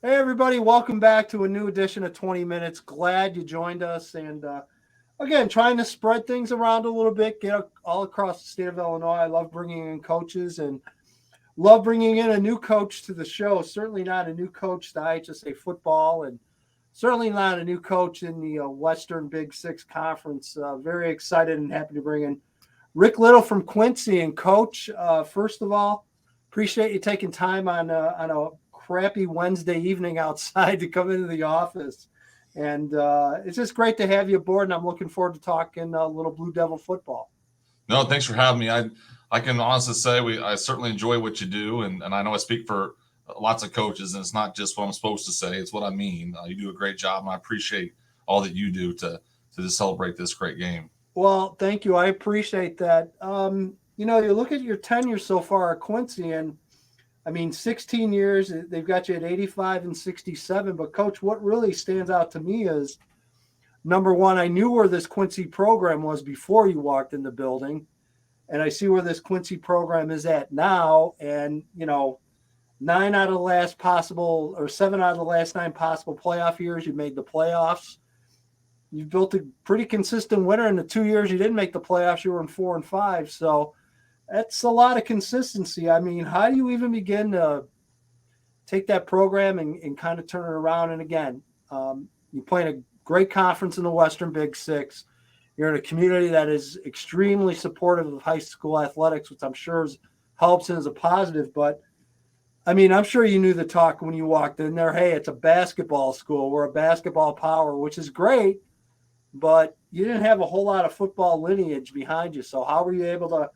Hey, everybody, welcome back to a new edition of 20 Minutes. Glad you joined us. And again, trying to spread things around a little bit, get all across the state of Illinois. I love bringing in coaches and love bringing in a new coach to the show. Certainly not a new coach to IHSA football, and certainly not a new coach in the Western Big Six Conference. Very excited and happy to bring in Rick Little from Quincy. And Coach, first of all, appreciate you taking time on a crappy Wednesday evening outside to come into the office. And it's just great to have you aboard. And I'm looking forward to talking a little Blue Devil football. No, thanks for having me. I can honestly say I certainly enjoy what you do, and I know I speak for lots of coaches, and it's not just what I'm supposed to say; it's what I mean. You do a great job, and I appreciate all that you do to just celebrate this great game. Well, thank you. I appreciate that. You look at your tenure so far at Quincy, and I mean, 16 years, they've got you at 85 and 67. But, Coach, what really stands out to me is number one, I knew where this Quincy program was before you walked in the building, and I see where this Quincy program is at now. And, nine out of the last possible, or seven out of the last nine possible playoff years, you made the playoffs. You've built a pretty consistent winner. In the 2 years you didn't make the playoffs, you were in 4-5. So that's a lot of consistency. I mean, how do you even begin to take that program and kind of turn it around? And again, you play in a great conference in the Western Big Six. You're in a community that is extremely supportive of high school athletics, which I'm sure helps and is a positive. But I mean, I'm sure you knew the talk when you walked in there. Hey, it's a basketball school. We're a basketball power, which is great. But you didn't have a whole lot of football lineage behind you. So how were you able to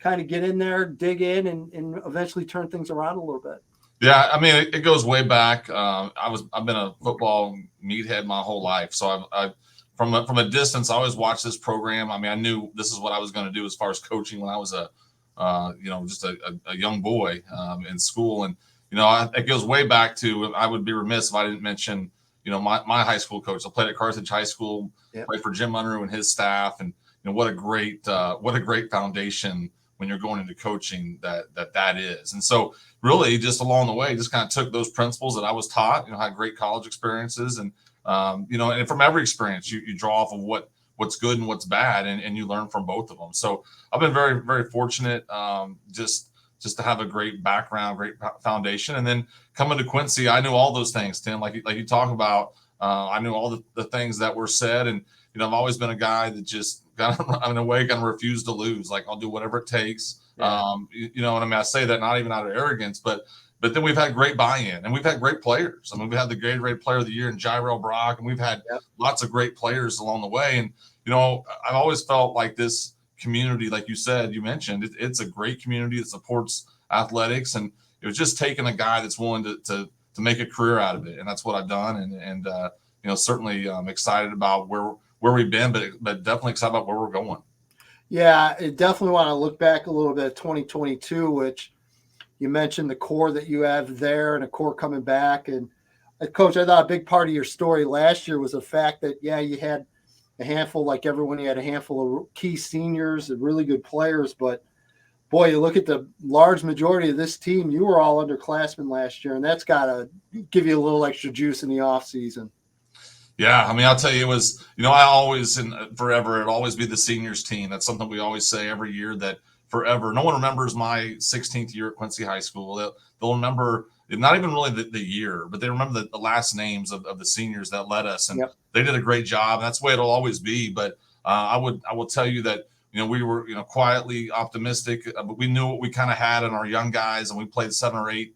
kind of get in there, dig in, and eventually turn things around a little bit? Yeah, I mean, it goes way back. I've been a football meathead my whole life, so I from a distance, I always watched this program. I mean, I knew this is what I was going to do as far as coaching when I was just a young boy in school, and it goes way back to. I would be remiss if I didn't mention my high school coach. I played at Carthage High School, Yep. played for Jim Unruh and his staff, and what a great foundation when you're going into coaching that is. And so really just along the way, just kind of took those principles that I was taught, had great college experiences, and and from every experience you draw off of what's good and what's bad, and you learn from both of them. So I've been very, very fortunate, just to have a great background, great foundation. And then coming to Quincy, I knew all those things, Tim, like you talk about. I knew all the things that were said, and I've always been a guy that just kind of, in a way, kind of refused to lose. Like, I'll do whatever it takes. Yeah. And I mean, I say that not even out of arrogance, but then we've had great buy-in, and we've had great players. I mean, we had the Gatorade Player of the Year in Jairell Brock, and we've had Yep. lots of great players along the way. And I've always felt like this community, like you mentioned, it's a great community that supports athletics, and it was just taking a guy that's willing to make a career out of it, and that's what I've done. And certainly excited about where we've been, but definitely excited about where we're going. Yeah, I definitely want to look back a little bit at 2022, which you mentioned the core that you have there and a core coming back. And Coach, I thought a big part of your story last year was the fact that, yeah, you had a handful, like everyone, you had a handful of key seniors and really good players. But, boy, you look at the large majority of this team, you were all underclassmen last year, and that's got to give you a little extra juice in the offseason. Yeah, I mean, I'll tell you, it was, I always, and forever, it'll always be the seniors team. That's something we always say every year, that forever. No one remembers my 16th year at Quincy High School. They'll remember not even really the year, but they remember the last names of the seniors that led us, and Yep. they did a great job. That's the way it'll always be. But I will tell you that we were quietly optimistic, but we knew what we kind of had in our young guys, and we played 7 or 8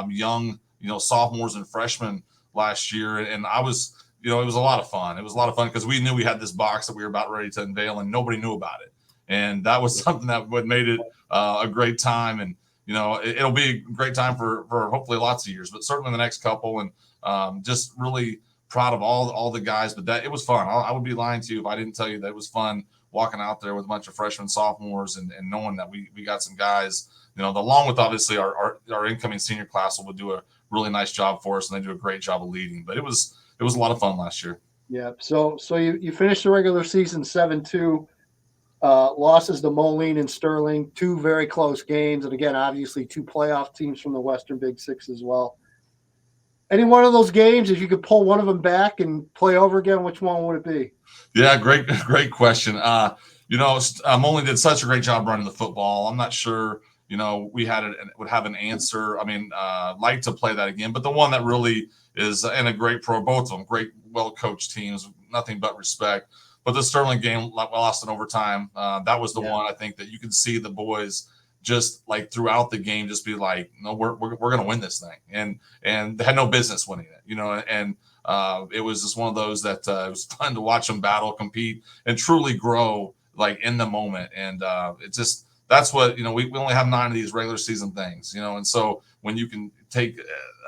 young sophomores and freshmen last year, and I was. It was a lot of fun. It was a lot of fun because we knew we had this box that we were about ready to unveil, and nobody knew about it. And that was something that would made it a great time. And it'll be a great time for hopefully lots of years, but certainly the next couple. And just really proud of all the guys. But it was fun. I would be lying to you if I didn't tell you that it was fun walking out there with a bunch of freshmen, sophomores, and knowing that we got some guys. Along with obviously our incoming senior class will do a really nice job for us, and they do a great job of leading. But it was a lot of fun last year. Yeah. So you finished the regular season 7-2, losses to Moline and Sterling, 2 very close games. And again, obviously 2 playoff teams from the Western Big Six as well. Any one of those games, if you could pull one of them back and play over again, which one would it be? Yeah, great question. Molly did such a great job running the football. I'm not sure, would have an answer. I mean, like to play that again, but the one that really is in a great both of them, great, well-coached teams, nothing but respect. But the Sterling game, lost in overtime, that was the one I think that you could see the boys just like throughout the game, just be like, no, we're going to win this thing, and they had no business winning it, and it was just one of those that it was fun to watch them battle, compete, and truly grow like in the moment. And that's what, we only have 9 of these regular season things, and so when you can take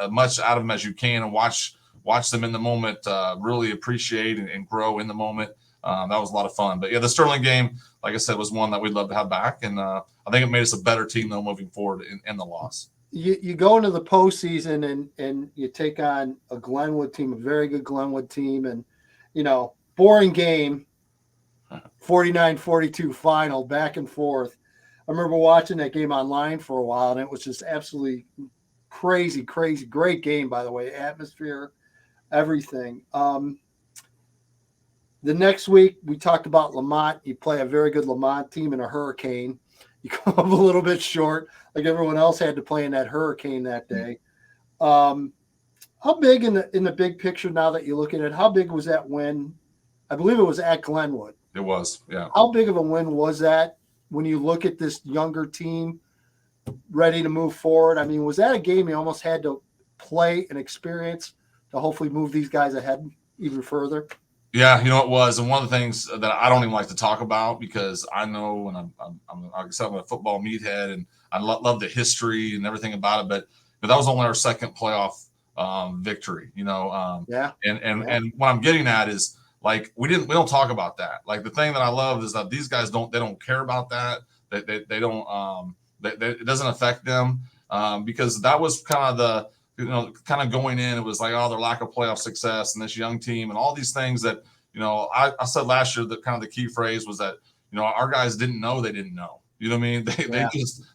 as much out of them as you can and watch them in the moment, really appreciate and grow in the moment. That was a lot of fun. But yeah, the Sterling game, like I said, was one that we'd love to have back. And I think it made us a better team though moving forward in the loss. You go into the postseason and you take on a Glenwood team, a very good Glenwood team, and boring game, 49-42 final, back and forth. I remember watching that game online for a while, and it was just absolutely crazy, great game, by the way, atmosphere, everything. The next week we talked about Lamont. You play a very good Lamont team in a hurricane. You come up a little bit short, like everyone else had to play in that hurricane that day. How big in the big picture, now that you look at it, how big was that win? I believe it was at Glenwood. It was, yeah. How big of a win was that when you look at this younger team ready to move forward? I mean, was that a game you almost had to play and experience to hopefully move these guys ahead even further? Yeah, it was. And one of the things that I don't even like to talk about, because I know, and I'm like I said, I'm a football meathead, and I love the history and everything about it. But that was only our second playoff victory, Yeah. And what I'm getting at is, like, we don't talk about that. Like, the thing that I love is that these guys don't care about that. They don't it doesn't affect them, because that was kind of kind of going in, it was like, their lack of playoff success and this young team and all these things that, I said last year that kind of the key phrase was that, our guys didn't know they didn't know. You know what I mean?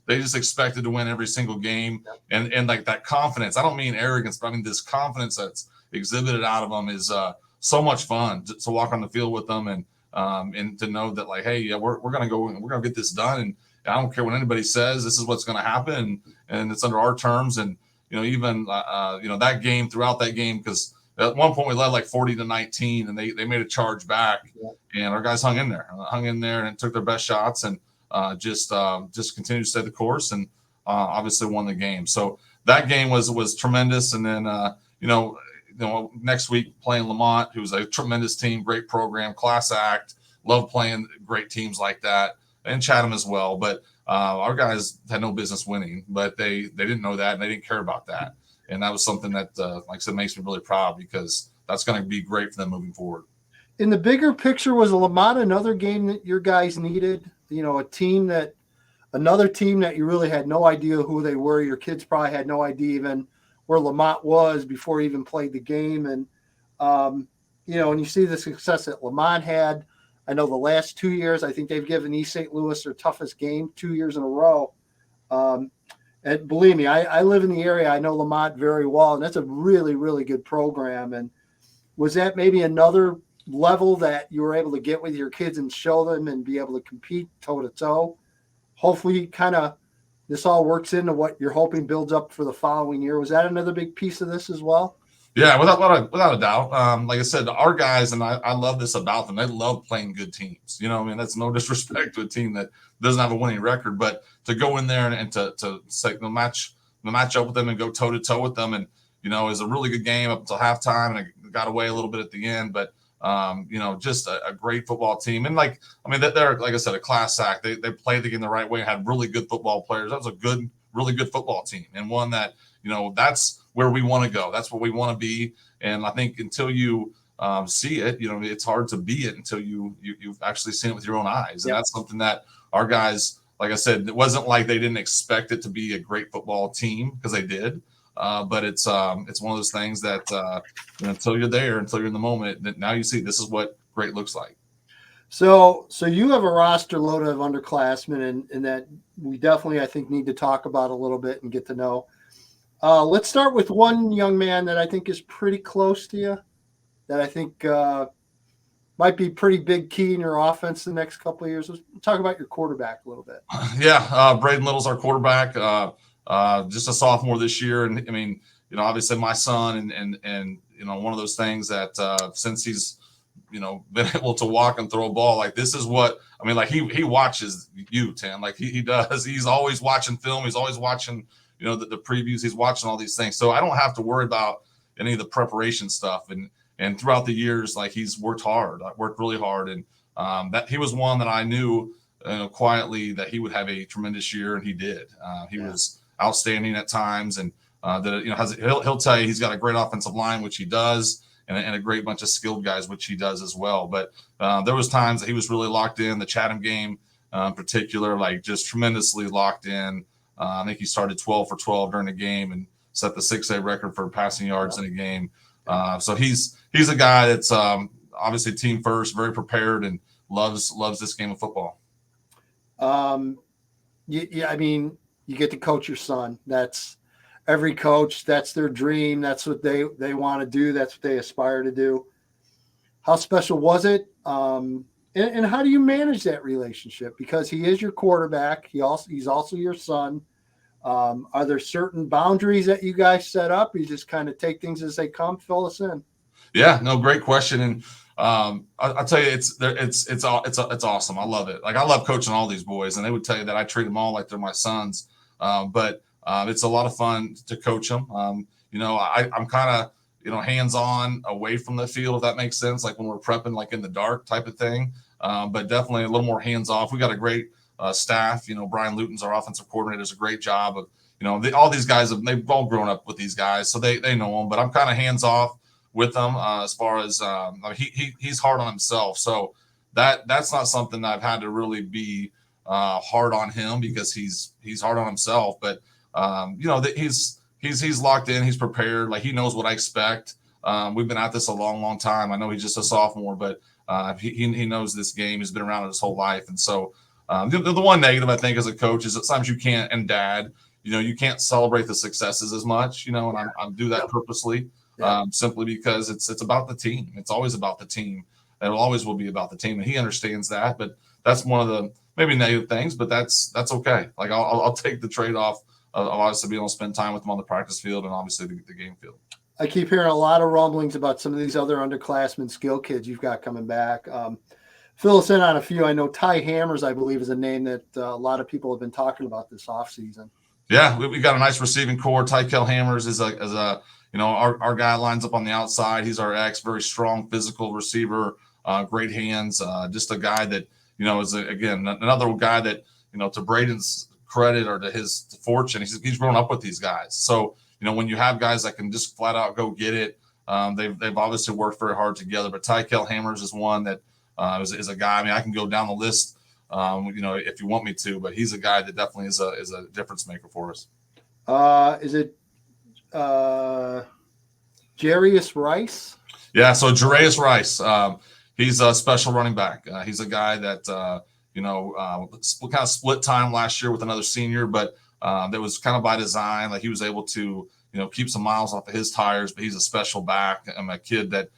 They just expected to win every single game. And like that confidence, I don't mean arrogance, but I mean this confidence that's exhibited out of them is so much fun to walk on the field with them, and to know that, like, hey, yeah, we're going to go and we're going to get this done. And I don't care what anybody says, this is what's going to happen. And it's under our terms. And, even that game, throughout that game, because at one point we led like 40-19, and they made a charge back, and our guys hung in there and took their best shots, and just continued to stay the course, and obviously won the game. So that game was tremendous. And then next week playing Lamont, who's a tremendous team, great program, class act. Love playing great teams like that, and Chatham as well. But our guys had no business winning, but they didn't know that, and they didn't care about that. And that was something that, like I said, makes me really proud, because that's going to be great for them moving forward. In the bigger picture, was Lamont another game that your guys needed? Another team that you really had no idea who they were. Your kids probably had no idea even where Lamont was before he even played the game. And, and you see the success that Lamont had. I know the last 2 years, I think they've given East St. Louis their toughest game 2 years in a row. And believe me, I live in the area. I know Lamont very well, and that's a really, really good program. And was that maybe another level that you were able to get with your kids and show them and be able to compete toe-to-toe? Hopefully kind of this all works into what you're hoping builds up for the following year. Was that another big piece of this as well? Yeah, without a doubt. Like I said, our guys, and I love this about them, they love playing good teams. That's no disrespect to a team that doesn't have a winning record, but to go in there and to say the match up with them and go toe to toe with them, and is a really good game up until halftime, and it got away a little bit at the end, but just a great football team. And they're, like I said, a class act. They played the game the right way and had really good football players. That was a really good football team, and one that that's where we want to go. That's where we want to be. And I think until you see it, it's hard to be it until you've actually seen it with your own eyes. And that's something that our guys, like I said, it wasn't like they didn't expect it to be a great football team, because they did. But it's one of those things that until you're there, until you're in the moment, that now you see this is what great looks like. So you have a roster loaded of underclassmen, and that we definitely, I think, need to talk about a little bit and get to know. Let's start with one young man that I think is pretty close to you, that I think might be pretty big key in your offense the next couple of years. Let's talk about your quarterback a little bit. Yeah, Braden Little's our quarterback. Just a sophomore this year, and I mean, obviously my son, and one of those things that since he's been able to walk and throw a ball, like this is what I mean. Like he watches you, Tim. Like he does. He's always watching film. He's always watching the previews. He's watching all these things. So I don't have to worry about any of the preparation stuff. And throughout the years, like he's worked hard. I worked really hard, and that he was one that I knew quietly that he would have a tremendous year, and he did. He was outstanding at times, and he'll tell you he's got a great offensive line, which he does, and a great bunch of skilled guys, which he does as well. But there was times that he was really locked in. The Chatham game, in particular, like just tremendously locked in. I think he started 12 for 12 during the game and set the 6A record for passing yards in a game. So he's a guy that's obviously team first, very prepared, and loves this game of football. Yeah, I mean, you get to coach your son. That's every coach. That's their dream. That's what they want to do. That's what they aspire to do. How special was it? And how do you manage that relationship? Because he is your quarterback. He's also your son. Are there certain boundaries that you guys set up? You just kind of take things as they come. Fill us in. Yeah, no, great question. And I'll tell you, it's awesome. I love it. Like I love coaching all these boys, and they would tell you that I treat them all like they're my sons. But it's a lot of fun to coach them. I'm kind of hands-on away from the field, if that makes sense. Like when we're prepping, like in the dark type of thing. But definitely a little more hands-off. We got a great staff. Brian Luton's our offensive coordinator, does a great job of all these guys they've all grown up with these guys, so they know them. But I'm kind of hands-off with them as far as he's hard on himself, so that's not something that I've had to really be hard on him, because he's hard on himself. But that he's locked in, he's prepared, like he knows what I expect. We've been at this a long time. I know he's just a sophomore, but he knows this game. He's been around it his whole life. And so the one negative I think as a coach is that sometimes you can't, and dad, you can't celebrate the successes as much, and I do that purposely. Simply because it's about the team. It's always about the team. It always will be about the team, and he understands that. But that's one of the maybe negative things. But that's okay. Like I'll take the trade off of obviously being able to spend time with him on the practice field and obviously the game field. I keep hearing a lot of rumblings about some of these other underclassmen skill kids you've got coming back. Fill us in on a few. I know Ty Hammers, I believe, is a name that a lot of people have been talking about this offseason. Yeah, we got a nice receiving core. Tykel Hammers is our guy lines up on the outside. He's our very strong physical receiver, great hands. Just a guy that is again another guy that to Braden's credit or to his fortune, he's grown up with these guys. So when you have guys that can just flat out go get it, they've obviously worked very hard together. But Tykel Hammers is one that is a guy. I mean, I can go down the list, if you want me to, but he's a guy that definitely is a difference maker for us. Is it Jarius Rice? Yeah, so Jarius Rice, he's a special running back. He's a guy that kind of split time last year with another senior, but that was kind of by design. Like he was able to keep some miles off of his tires, but he's a special back. I'm a kid that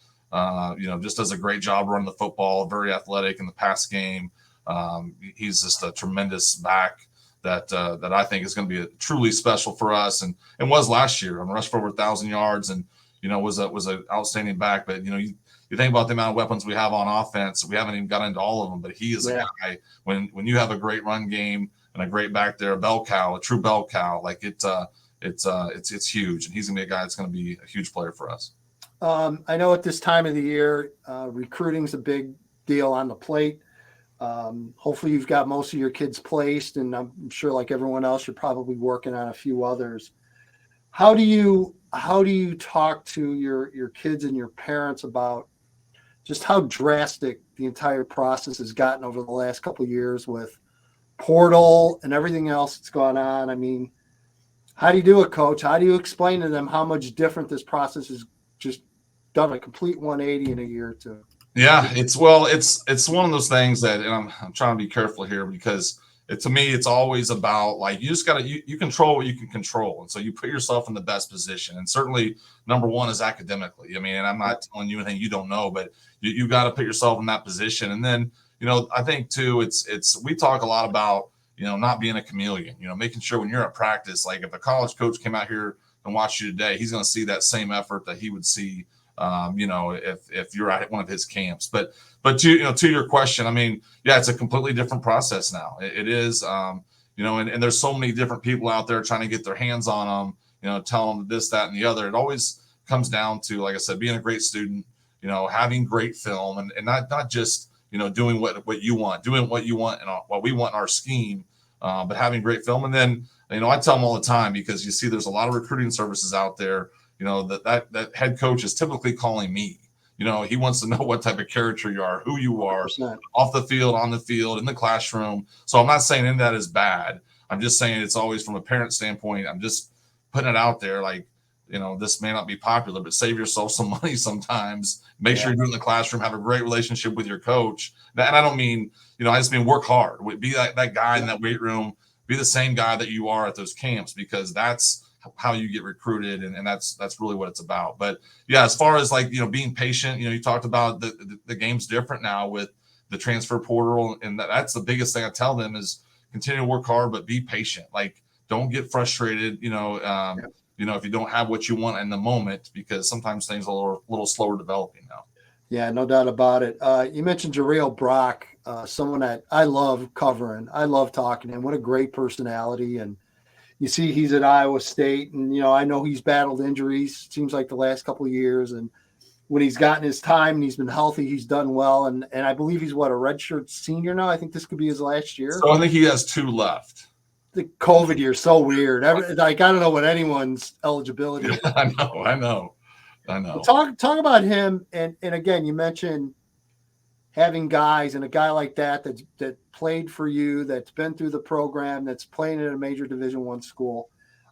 just does a great job running the football, very athletic in the pass game. He's just a tremendous back that I think is going to be truly special for us, and was last year. Rushed for over 1,000 yards, and was an outstanding back. But you think about the amount of weapons we have on offense, we haven't even got into all of them. But he is a guy when you have a great run game and a great back there, a true bell cow, like it's huge, and he's gonna be a guy that's gonna be a huge player for us. I know at this time of the year, recruiting's a big deal on the plate. Hopefully you've got most of your kids placed, and I'm sure like everyone else, you're probably working on a few others. How do you talk to your kids and your parents about just how drastic the entire process has gotten over the last couple of years with portal and everything else that's gone on? I mean, how do you do it, Coach? How do you explain to them how much different this process is, just done a complete 180 in a year or two? Yeah, it's one of those things that, and I'm trying to be careful here because to me, it's always about like you just got to you control what you can control, and so you put yourself in the best position. And certainly, number one is academically. I mean, and I'm not telling you anything you don't know, but you got to put yourself in that position. And then I think too, it's we talk a lot about not being a chameleon. Making sure when you're at practice, like if a college coach came out here and watched you today, he's going to see that same effort that he would see. If you're at one of his camps, but to your question, I mean, yeah, it's a completely different process now. It is, and there's so many different people out there trying to get their hands on them, tell them this, that, and the other. It always comes down to, like I said, being a great student, having great film and not just, doing what you want, doing what you want and what we want in our scheme, but having great film. And then, I tell them all the time, because you see, there's a lot of recruiting services out there, that head coach is typically calling me. He wants to know what type of character you are, who you are, 100%. Off the field, on the field, in the classroom. So I'm not saying any of that is bad. I'm just saying it's always from a parent standpoint. I'm just putting it out there like, this may not be popular, but save yourself some money sometimes. Make sure you're doing the classroom, have a great relationship with your coach. And I don't mean, I just mean work hard. Be that guy in that weight room. Be the same guy that you are at those camps, because that's how you get recruited, and that's really what it's about. But yeah, as far as like being patient, you talked about the game's different now with the transfer portal, and that's the biggest thing I tell them is continue to work hard, but be patient. Like, don't get frustrated, if you don't have what you want in the moment, because sometimes things are a little slower developing now. Yeah, no doubt about it. You mentioned Jarrell Brock, someone that I love covering. I love talking to him. What a great personality. And you see he's at Iowa State, and, I know he's battled injuries, seems like the last couple of years. And when he's gotten his time and he's been healthy, he's done well. And I believe he's a redshirt senior now. I think this could be his last year. So I think he has 2 left. The COVID year is so weird. I don't know what anyone's eligibility is. I know. Talk about him. And again, you mentioned having guys, and a guy like that played for you, that's been through the program, that's playing at a major Division I school.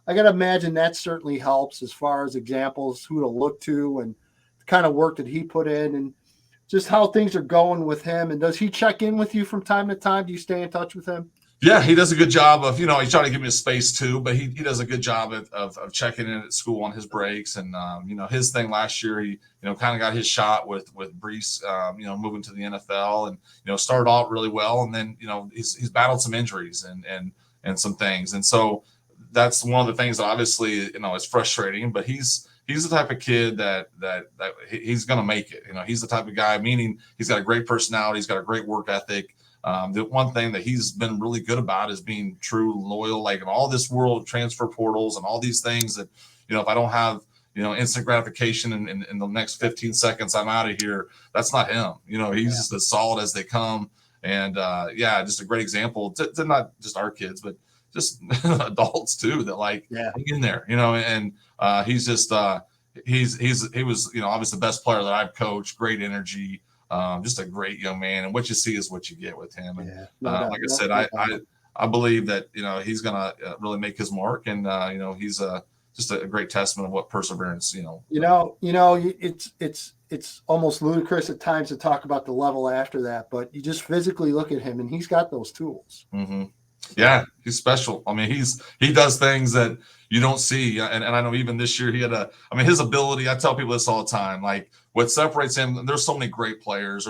I got to imagine that certainly helps as far as examples, who to look to, and the kind of work that he put in, and just how things are going with him. And does he check in with you from time to time? Do you stay in touch with him? Yeah, he does a good job of, he's trying to give me a space too, but he does a good job of checking in at school on his breaks. And, his thing last year, he, kind of got his shot with Brees, moving to the NFL, and, started off really well. And then, he's battled some injuries and some things. And so that's one of the things that obviously, is frustrating, but he's the type of kid that he's going to make it. He's the type of guy, meaning he's got a great personality. He's got a great work ethic. The one thing that he's been really good about is being true, loyal, like in all this world of transfer portals and all these things that, if I don't have, instant gratification in the next 15 seconds, I'm out of here. That's not him. He's just as solid as they come. And just a great example to not just our kids, but just adults too, that hang in there, and he's just, he was, obviously the best player that I've coached, great energy. Just a great young man, and what you see is what you get with him. And like I said, I believe that he's gonna really make his mark, and he's just a great testament of what perseverance. It's almost ludicrous at times to talk about the level after that, but you just physically look at him, and he's got those tools. Mm-hmm. Yeah, he's special. I mean, he does things that you don't see. And I know even this year he had his ability, I tell people this all the time, like what separates him, there's so many great players,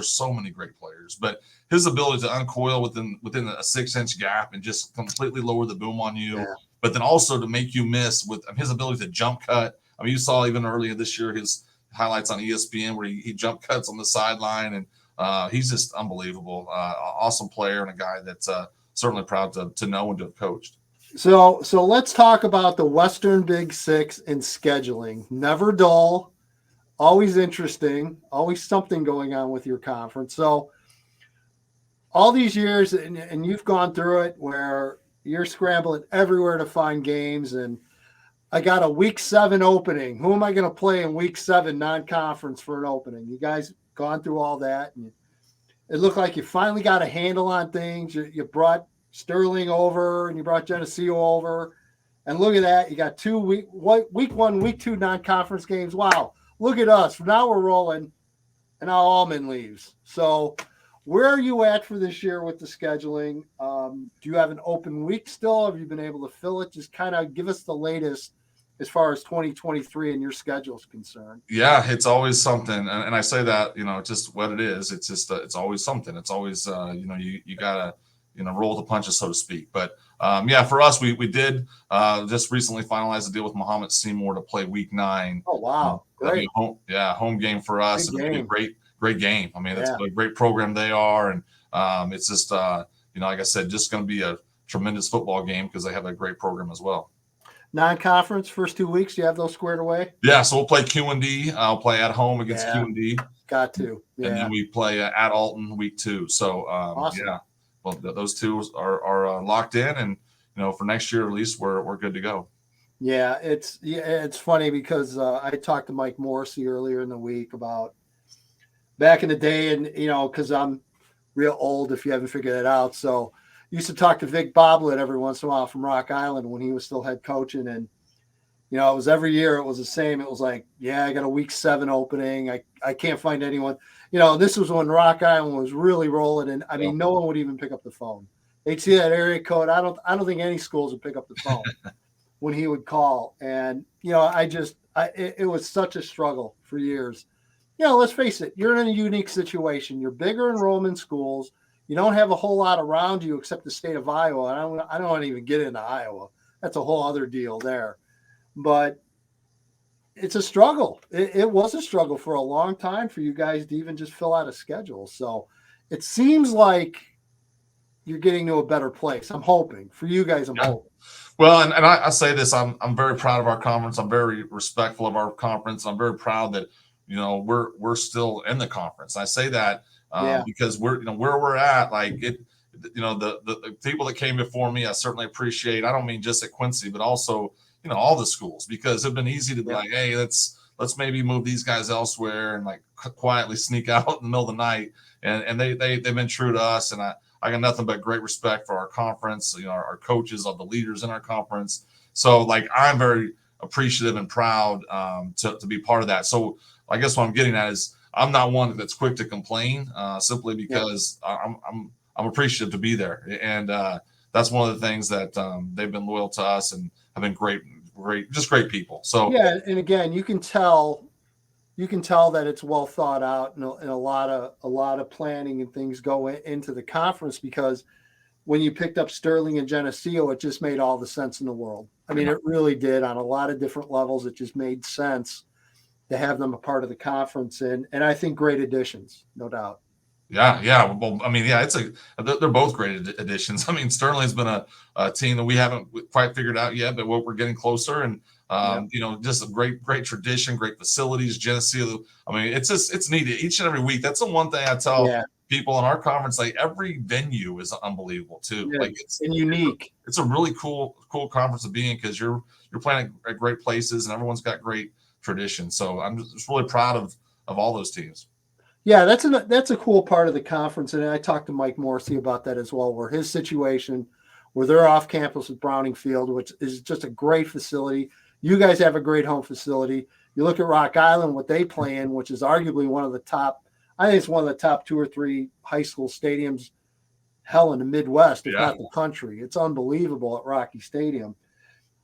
but his ability to uncoil within a 6-inch gap and just completely lower the boom on you, but then also to make you miss with his ability to jump cut. I mean, you saw even earlier this year, his highlights on ESPN where he jump cuts on the sideline, and he's just unbelievable. Awesome player, and a guy that's, certainly proud to know and to have coached. So let's talk about the Western Big Six and scheduling. Never dull, always interesting, always something going on with your conference. So all these years, and you've gone through it where you're scrambling everywhere to find games. And I got a week 7 opening. Who am I going to play in week 7 non-conference for an opening? You guys gone through all that, and it looked like you finally got a handle on things. You brought Sterling over, and you brought Geneseo over. And look at that. You got week 1, week 2 non-conference games. Wow. Look at us. Now we're rolling, and now Allman leaves. So Where are you at for this year with the scheduling? Do you have an open week still? Have you been able to fill it? Just kind of give us the latest as far as 2023 and your schedule is concerned. Yeah, it's always something, and I say that, just what it is. It's just it's always something. It's always you gotta roll the punches, so to speak. But yeah, for us, we did just recently finalize the deal with Muhammad Seymour to play Week 9. Oh, wow. That'd be Great. home game for us. Big It'd be a game. great game. I mean, that's Yeah. a great program they are, and it's just like I said, just going to be a tremendous football game because they have a great program as well. Non-conference first 2 weeks, do you have those squared away? Yeah, so we'll play Q&D. I'll play at home against Q&D. Got to. Yeah. And then we play at Alton week 2. So Awesome. yeah, well, those two are locked in, and for next year at least we're good to go. Yeah, it's funny because I talked to Mike Morrissey earlier in the week about back in the day, and because I'm real old if you haven't figured it out. So used to talk to Vic Boblet every once in a while from Rock Island when he was still head coaching, and it was every year it was the same. It was like, yeah, I got a week 7 opening. I can't find anyone. This was when Rock Island was really rolling, and I mean, no one would even pick up the phone. They'd see that area code. I don't think any schools would pick up the phone when he would call. And it was such a struggle for years. Let's face it, you're in a unique situation. You're bigger enrollment schools. You don't have a whole lot around you except the state of Iowa. I don't want to even get into Iowa. That's a whole other deal there. But it's a struggle. It was a struggle for a long time for you guys to even just fill out a schedule. So it seems like you're getting to a better place. I'm hoping for you guys. I'm hoping. Well, and I say this, I'm very proud of our conference. I'm very respectful of our conference. I'm very proud that we're still in the conference. I say that because we're where we're at, like it. The people that came before me, I certainly appreciate. I don't mean just at Quincy, but also all the schools, because it's been easy to be like, hey, let's maybe move these guys elsewhere and like quietly sneak out in the middle of the night. And they've been true to us, and I got nothing but great respect for our conference, our coaches, all the leaders in our conference. So like I'm very appreciative and proud to be part of that. So I guess what I'm getting at is I'm not one that's quick to complain, simply because I'm appreciative to be there, and that's one of the things that they've been loyal to us and have been great people. So yeah, and again, you can tell that it's well thought out, and a lot of planning and things go into the conference, because when you picked up Sterling and Geneseo, it just made all the sense in the world. I mean, it really did on a lot of different levels. It just made sense to have them a part of the conference, and I think great additions, no doubt. Yeah. Well, I mean, yeah, they're both great additions. I mean, Sterling's been a team that we haven't quite figured out yet, but we're getting closer, and just a great tradition, great facilities. Geneseo, I mean, it's needed each and every week. That's the one thing I tell people in our conference. Like every venue is unbelievable too. Yeah, like it's unique. It's a really cool conference to be in, because you're playing at great places, and everyone's got great tradition. So I'm just really proud of all those teams. Yeah, that's a cool part of the conference, and I talked to Mike Morrissey about that as well, where his situation, where they're off campus with Browning Field, which is just a great facility. You guys have a great home facility. You look at Rock Island, what they play in, which is arguably one of the top, I think it's one of the top 2 or 3 high school stadiums, hell, in the Midwest, if not the country. It's unbelievable at Rocky Stadium.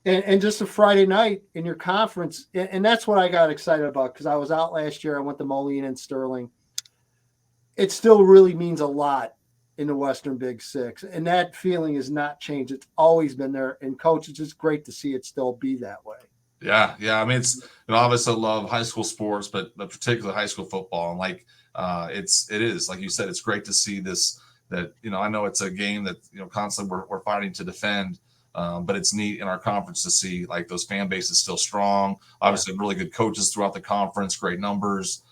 And just a Friday night in your conference, and that's what I got excited about, because I was out last year. I went to Moline and Sterling. It still really means a lot in the Western Big Six, and that feeling has not changed. It's always been there. And coach, it's just great to see it still be that way. Yeah. I mean, it's obviously I love high school sports, but particularly high school football, and like it is like you said, it's great to see this. That I know it's a game that constantly we're fighting to defend. But it's neat in our conference to see like those fan bases still strong. Obviously, really good coaches throughout the conference, great numbers.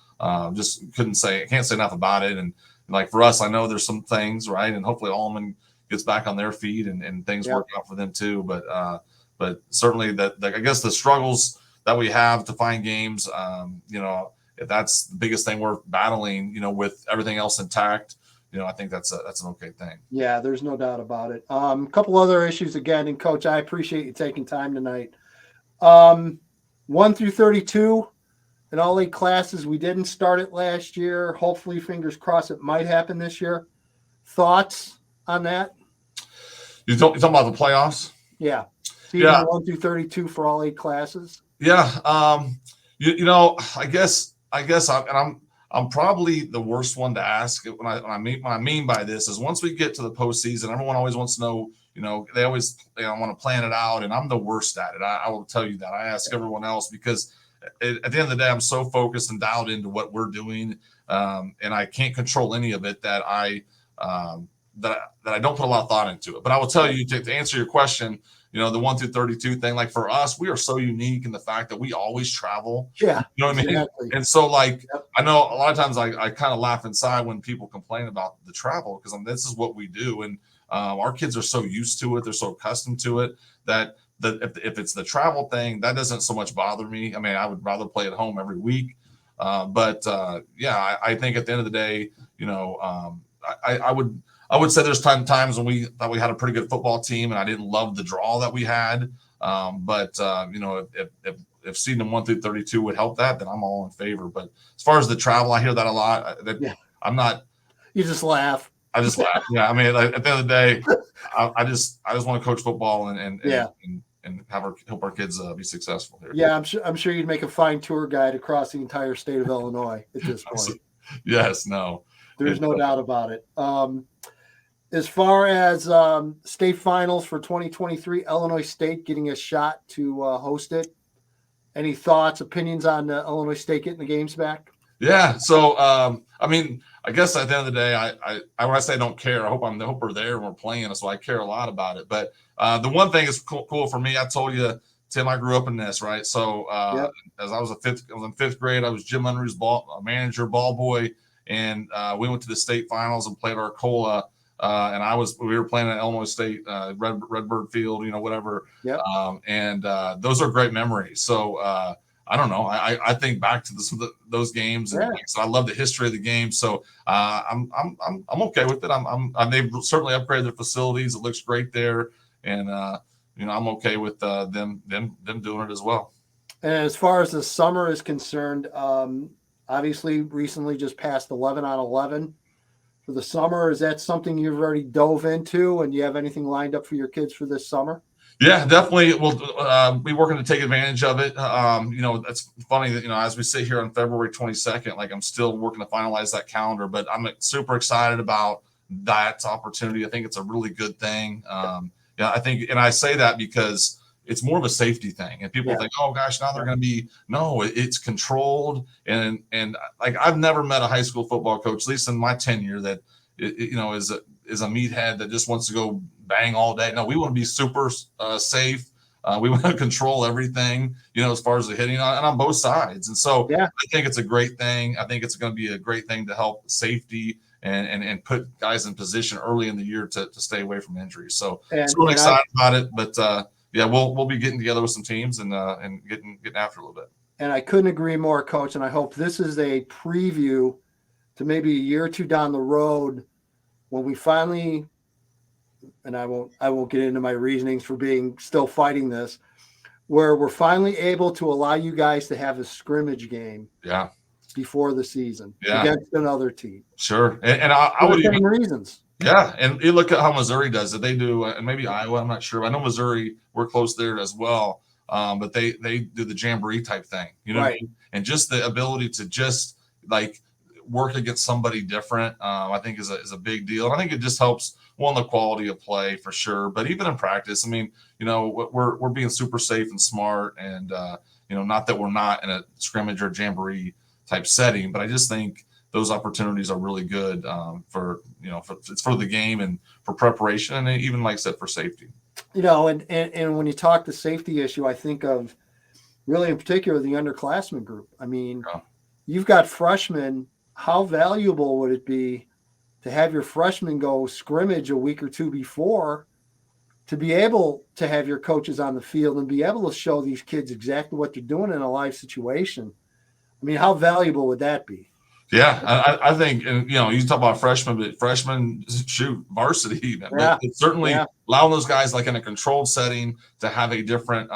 Just can't say enough about it. And like for us, I know there's some things, right, and hopefully Allman gets back on their feet and things work out for them too. But certainly that I guess the struggles that we have to find games, if that's the biggest thing we're battling, with everything else intact. I think that's an okay thing. Yeah, there's no doubt about it. A couple other issues again, and coach, I appreciate you taking time tonight. 1 through 32, in all 8 classes. We didn't start it last year. Hopefully, fingers crossed, it might happen this year. Thoughts on that? You talking about the playoffs? Yeah. Season Yeah. 1 through 32 for all 8 classes. Yeah. You know, I guess I'm probably the worst one to ask. What I mean by this is, once we get to the postseason, everyone always wants to know. You know, they always want to plan it out, and I'm the worst at it. I will tell you that. I ask everyone else because at the end of the day, I'm so focused and dialed into what we're doing, and I can't control any of it. That I don't put a lot of thought into it. But I will tell you, to answer your question, you know, the 1 through 32 thing, like for us, we are so unique in the fact that we always travel. Yeah. You know what I mean? And so, like, I know a lot of times I kind of laugh inside when people complain about the travel, because this is what we do. And our kids are so used to it. They're so accustomed to it that if it's the travel thing, that doesn't so much bother me. I mean, I would rather play at home every week. But I think at the end of the day, you know, I would say there's times when we thought we had a pretty good football team, and I didn't love the draw that we had. But you know, if seeding 1 through 32 would help that, then I'm all in favor. But as far as the travel, I hear that a lot. I'm not. You just laugh. I just laugh. Yeah, I mean, like, at the end of the day, I just want to coach football and help our kids be successful here. Yeah, I'm sure you'd make a fine tour guide across the entire state of Illinois at this point. Yes, no. There's no doubt about it. As far as state finals for 2023, Illinois State getting a shot to host it. Any thoughts, opinions on Illinois State getting the games back? Yeah. So, I mean, I guess at the end of the day, I when I say I don't care, I hope we're there and we're playing, so I care a lot about it. But the one thing is cool for me. I told you, Tim, I grew up in this, right? So as I was in fifth grade, I was Jim Unruh's manager, ball boy, and we went to the state finals and played Arcola. And we were playing at Illinois State, Redbird Field, you know, whatever. Yep. And those are great memories. So I don't know. I think back to those games, and so I love the history of the game. So I'm okay with it. They've certainly upgraded their facilities. It looks great there, and you know, I'm okay with them doing it as well. And as far as the summer is concerned, obviously recently just passed 11 on 11 for the summer. Is that something you've already dove into, and do you have anything lined up for your kids for this summer? Yeah, definitely. We'll be working to take advantage of it. You know, that's funny that, you know, as we sit here on February 22nd, like, I'm still working to finalize that calendar, but I'm super excited about that opportunity. I think it's a really good thing. Yeah, I think, and I say that because it's more of a safety thing, and people think, oh gosh, now they're going to be, no, it's controlled. And like, I've never met a high school football coach, at least in my tenure, that, you know, is a meathead that just wants to go bang all day. No, we want to be super safe. We want to control everything, you know, as far as the hitting on both sides. And so I think it's a great thing. I think it's going to be a great thing to help safety and put guys in position early in the year to stay away from injuries. So I'm really excited about it. But yeah, we'll be getting together with some teams and getting after a little bit. And I couldn't agree more, Coach. And I hope this is a preview to maybe a year or two down the road, when we finally, and I won't get into my reasonings for being still fighting this, where we're finally able to allow you guys to have a scrimmage game before the season against another team. Sure. And I would even reasons. Yeah. And you look at how Missouri does it. They do, and maybe Iowa, I'm not sure. I know Missouri, we're close there as well. But they do the jamboree type thing, you know what I mean? And just the ability to just, like, work against somebody different, I think is a big deal. And I think it just helps, one, the quality of play for sure, but even in practice, I mean, you know, we're being super safe and smart, and you know, not that we're not in a scrimmage or jamboree type setting, but I just think those opportunities are really good for, you know, it's for the game and for preparation, and even, like I said, for safety. You know, and when you talk the safety issue, I think of really in particular the underclassmen group. I mean, you've got freshmen. How valuable would it be to have your freshmen go scrimmage a week or two before, to be able to have your coaches on the field and be able to show these kids exactly what they're doing in a live situation? I mean, how valuable would that be? Yeah, I think, and, you know, you talk about freshmen, but freshmen shoot varsity. But it's certainly allowing those guys, like, in a controlled setting, to have a different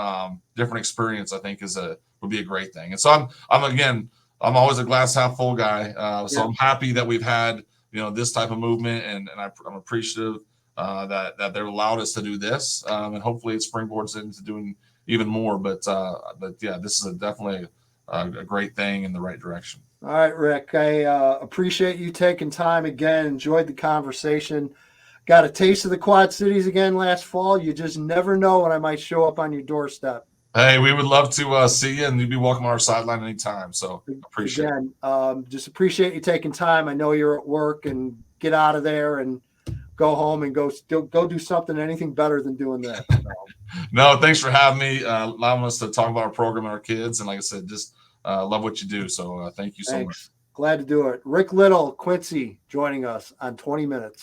experience, I think, is a would be a great thing. And so I'm always a glass half full guy. So I'm happy that we've had, this type of movement, and I'm appreciative that they're allowed us to do this, and hopefully it springboards into doing even more. But yeah, this is definitely a great thing in the right direction. All right, Rick, I appreciate you taking time again. Enjoyed the conversation. Got a taste of the Quad Cities again last fall. You just never know when I might show up on your doorstep. Hey, we would love to see you, and you'd be welcome on our sideline anytime. So appreciate it. Just appreciate you taking time. I know you're at work, and get out of there and go home and go do something, anything better than doing that. No, thanks for having me, allowing us to talk about our program and our kids. And like I said, just love what you do. So thank you so much. Glad to do it. Rick Little, Quincy, joining us on 20 Minutes.